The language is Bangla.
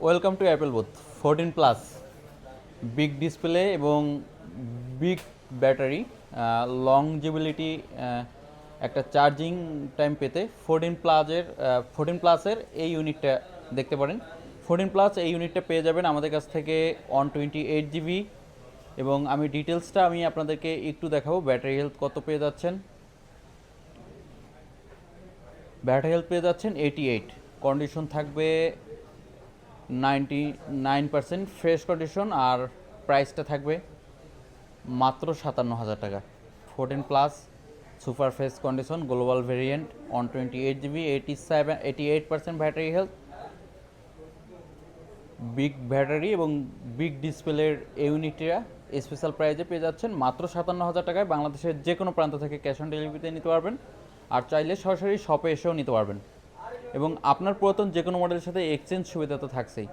Welcome to Apple booth 14 plus big display এবং বিগ ব্যাটারি লংজিবিলিটি একটা চার্জিং টাইম পেতে 14 প্লাসের এই ইউনিটটা দেখতে পারেন। 14 প্লাস এই ইউনিটটা পেয়ে যাবেন আমাদের কাছ থেকে 128 GB। এবং আমি ডিটেলসটা আপনাদেরকে একটু দেখাবো। ব্যাটারি হেলথ কত পেয়ে যাচ্ছেন। ব্যাটারি হেলথ পেয়ে যাচ্ছেন 88, কন্ডিশন থাকবে 99% ফ্রেশ কন্ডিশন, আর প্রাইসটা থাকবে মাত্র 57,000 টাকা। 14 plus super fresh condition global variant 128 GB, 88% battery health, big battery এবং বিগ ডিসপ্লের ইউনিটটা স্পেশাল প্রাইজে পেয়ে যাচ্ছেন মাত্র 57,000 টাকায়। বাংলাদেশের যে কোনো প্রান্ত থেকে ক্যাশ অন ডেলিভারিতে নিতে পারবেন, আর চাইলে সরাসরি শপে এসেও নিতে পারবেন। এবং আপনার পুরাতন যে কোনো মডেলের সাথে এক্সচেঞ্জ সুবিধা তো থাকছেই।